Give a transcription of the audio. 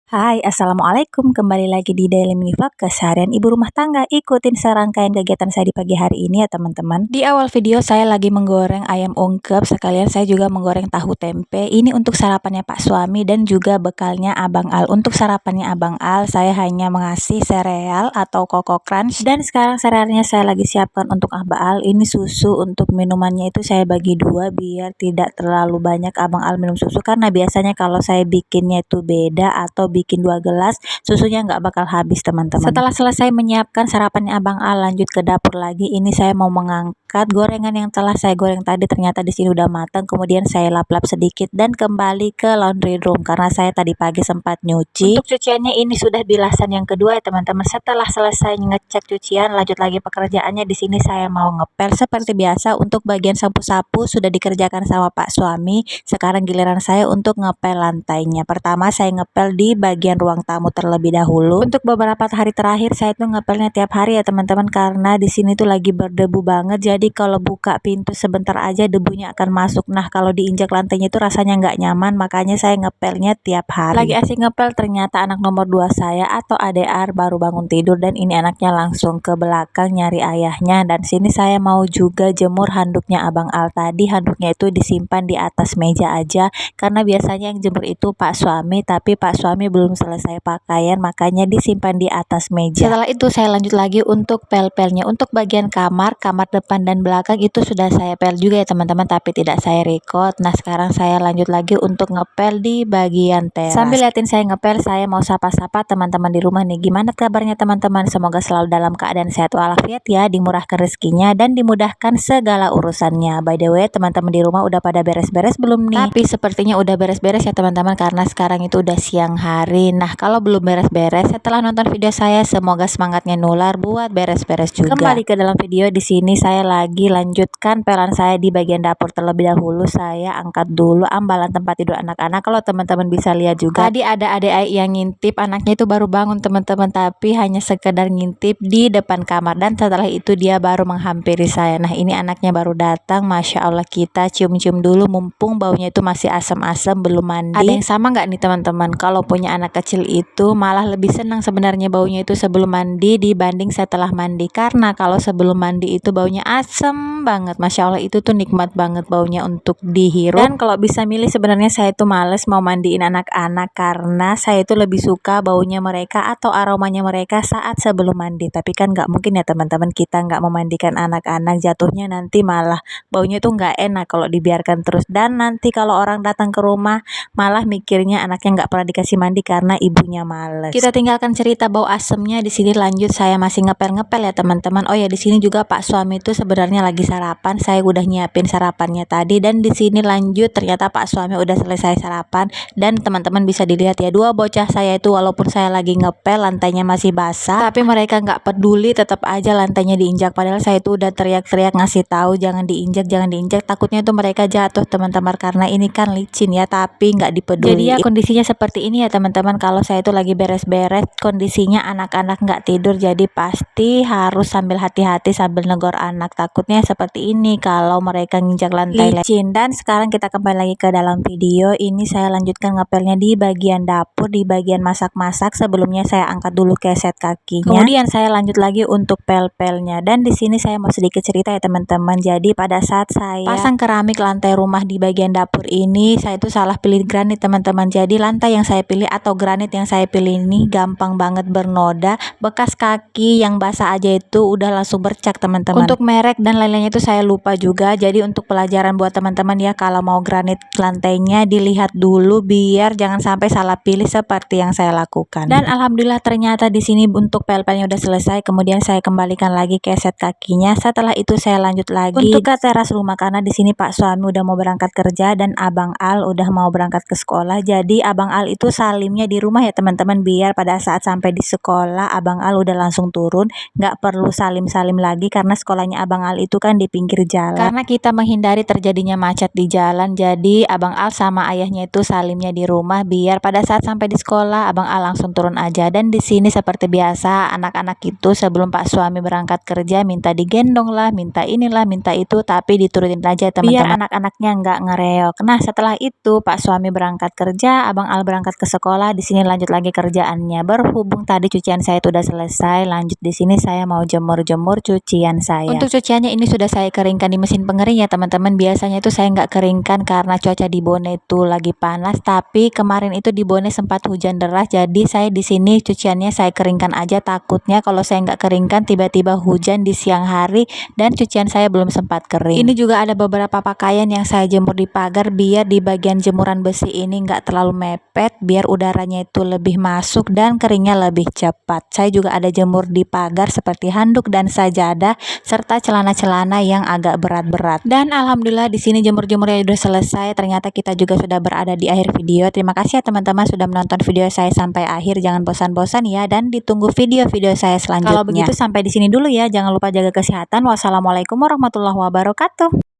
Hai, Assalamualaikum. Kembali lagi di Daily Mini Vlog Keseharian Ibu Rumah Tangga. Ikutin serangkaian kegiatan saya di pagi hari ini ya teman-teman. Di awal video saya lagi menggoreng ayam ungkep, sekalian saya juga menggoreng tahu tempe. Ini untuk sarapannya Pak suami dan juga bekalnya Abang Al. Untuk sarapannya Abang Al, saya hanya mengasih sereal atau Koko Crunch. Dan sekarang serealnya saya lagi siapkan untuk Abang Al. Ini susu untuk minumannya itu saya bagi dua biar tidak terlalu banyak Abang Al minum susu. Karena biasanya kalau saya bikinnya itu beda atau bikin 2 gelas, susunya nggak bakal habis teman-teman. Setelah selesai menyiapkan sarapannya Abang Al, lanjut ke dapur lagi. Ini saya mau mengangkat gorengan yang telah saya goreng tadi, ternyata di sini udah matang. Kemudian saya lap-lap sedikit dan kembali ke laundry room karena saya tadi pagi sempat nyuci. Untuk cuciannya ini sudah bilasan yang kedua ya teman-teman. Setelah selesai ngecek cucian, lanjut lagi pekerjaannya. Di sini saya mau ngepel seperti biasa. Untuk bagian sapu-sapu sudah dikerjakan sama Pak suami. Sekarang giliran saya untuk ngepel lantainya. Pertama saya ngepel di bagian ruang tamu terlebih dahulu. Untuk beberapa hari terakhir saya tuh ngepelnya tiap hari ya teman-teman, karena di sini tuh lagi berdebu banget. Jadi kalau buka pintu sebentar aja debunya akan masuk. Nah, kalau diinjak lantainya itu rasanya nggak nyaman, makanya saya ngepelnya tiap hari. Lagi asik ngepel, ternyata anak nomor 2 saya atau ADR baru bangun tidur dan ini anaknya langsung ke belakang nyari ayahnya. Dan sini saya mau juga jemur handuknya Abang Al tadi. Handuknya itu disimpan di atas meja aja karena biasanya yang jemur itu Pak suami, tapi Pak suami belum selesai pakaian, makanya disimpan di atas meja. Setelah itu saya lanjut lagi untuk pel-pelnya. Untuk bagian kamar depan dan belakang itu sudah saya pel juga ya teman-teman, tapi tidak saya record. Nah, sekarang saya lanjut lagi untuk ngepel di bagian teras. Sambil liatin saya ngepel, saya mau sapa-sapa teman-teman di rumah nih. Gimana kabarnya teman-teman? Semoga selalu dalam keadaan sehat walafiat ya, dimurahkan rezekinya dan dimudahkan segala urusannya. By the way, teman-teman di rumah udah pada beres-beres belum nih? Tapi sepertinya udah beres-beres ya teman-teman, karena sekarang itu udah siang hari. Nah, kalau belum beres-beres setelah nonton video saya, semoga semangatnya nular buat beres-beres juga. Kembali ke dalam video. Di sini saya lagi lanjutkan pelan saya di bagian dapur terlebih dahulu. Saya angkat dulu ambalan tempat tidur anak-anak. Kalau teman-teman bisa lihat juga, tadi ada adik yang ngintip, anaknya itu baru bangun teman-teman, tapi hanya sekedar ngintip di depan kamar dan setelah itu dia baru menghampiri saya. Nah, ini anaknya baru datang. Masya Allah, kita cium-cium dulu mumpung baunya itu masih asam-asam, belum mandi. Ada yang sama nggak nih teman-teman? Kalau punya anak kecil itu malah lebih senang sebenarnya baunya itu sebelum mandi dibanding setelah mandi, karena kalau sebelum mandi itu baunya asem banget. Masya Allah, itu tuh nikmat banget baunya untuk dihirup. Dan kalau bisa milih sebenarnya saya tuh males mau mandiin anak-anak karena saya itu lebih suka baunya mereka atau aromanya mereka saat sebelum mandi. Tapi kan nggak mungkin ya teman-teman, kita nggak memandikan anak-anak, jatuhnya nanti malah baunya tuh nggak enak kalau dibiarkan terus. Dan nanti kalau orang datang ke rumah malah mikirnya anaknya nggak pernah dikasih mandi karena ibunya males. Kita tinggalkan cerita bau asemnya. Di sini lanjut saya masih ngepel-ngepel ya teman-teman. Oh ya, di sini juga Pak suami itu sebenarnya lagi sarapan. Saya udah nyiapin sarapannya tadi dan di sini lanjut ternyata Pak suami udah selesai sarapan dan teman-teman bisa dilihat ya, dua bocah saya itu walaupun saya lagi ngepel lantainya masih basah, tapi mereka nggak peduli, tetap aja lantainya diinjak. Padahal saya itu udah teriak-teriak ngasih tahu jangan diinjak, jangan diinjak. Takutnya tuh mereka jatuh teman-teman karena ini kan licin ya, tapi nggak dipeduli. Jadi ya kondisinya seperti ini ya teman-teman. Kalau saya itu lagi beres-beres, kondisinya anak-anak nggak tidur, jadi pasti harus sambil hati-hati sambil negor anak. Takutnya seperti ini kalau mereka nginjak lantai licin. Dan sekarang kita kembali lagi ke dalam video. Ini saya lanjutkan ngepelnya di bagian dapur, di bagian masak-masak. Sebelumnya saya angkat dulu keset kakinya, kemudian saya lanjut lagi untuk pel-pelnya. Dan di sini saya mau sedikit cerita ya teman-teman. Jadi pada saat saya pasang keramik lantai rumah di bagian dapur ini, saya itu salah pilih granit teman-teman. Jadi lantai yang saya pilih atau granit yang saya pilih ini gampang banget bernoda. Bekas kaki yang basah aja itu udah langsung bercak teman-teman. Untuk merek dan lain-lainnya itu saya lupa juga. Jadi untuk pelajaran buat teman-teman ya, kalau mau granit lantainya dilihat dulu biar jangan sampai salah pilih seperti yang saya lakukan. Dan alhamdulillah ternyata di sini untuk pel-pelnya udah selesai. Kemudian saya kembalikan lagi keset kakinya. Setelah itu saya lanjut lagi untuk ke teras rumah karena di sini Pak suami udah mau berangkat kerja dan Abang Al udah mau berangkat ke sekolah. Jadi Abang Al itu salimnya di rumah ya teman-teman, biar pada saat sampai di sekolah Abang Al udah langsung turun, nggak perlu salim-salim lagi karena sekolahnya Abang Al itu kan di pinggir jalan. Karena kita menghindari terjadinya macet di jalan, jadi Abang Al sama ayahnya itu salimnya di rumah biar pada saat sampai di sekolah Abang Al langsung turun aja. Dan di sini seperti biasa anak-anak itu sebelum Pak suami berangkat kerja minta digendong lah, minta inilah, minta itu, tapi diturutin aja teman-teman biar anak-anaknya nggak ngereok. Nah, setelah itu Pak suami berangkat kerja, Abang Al berangkat ke sekolah. sekolah, di sini lanjut lagi kerjaannya. Berhubung tadi cucian saya itu udah selesai, lanjut di sini saya mau jemur-jemur cucian saya. Untuk cuciannya ini sudah saya keringkan di mesin pengering ya teman-teman. Biasanya itu saya nggak keringkan karena cuaca di Bone itu lagi panas, tapi kemarin itu di Bone sempat hujan deras, jadi saya di sini cuciannya saya keringkan aja, takutnya kalau saya nggak keringkan tiba-tiba hujan di siang hari dan cucian saya belum sempat kering. Ini juga ada beberapa pakaian yang saya jemur di pagar biar di bagian jemuran besi ini nggak terlalu mepet, biar udaranya itu lebih masuk dan keringnya lebih cepat. Saya juga ada jemur di pagar seperti handuk dan sajadah serta celana-celana yang agak berat-berat. Dan alhamdulillah di sini jemur-jemurnya udah selesai. Ternyata kita juga sudah berada di akhir video. Terima kasih ya teman-teman sudah menonton video saya sampai akhir. Jangan bosan-bosan ya dan ditunggu video-video saya selanjutnya. Kalau begitu sampai di sini dulu ya. Jangan lupa jaga kesehatan. Wassalamualaikum warahmatullahi wabarakatuh.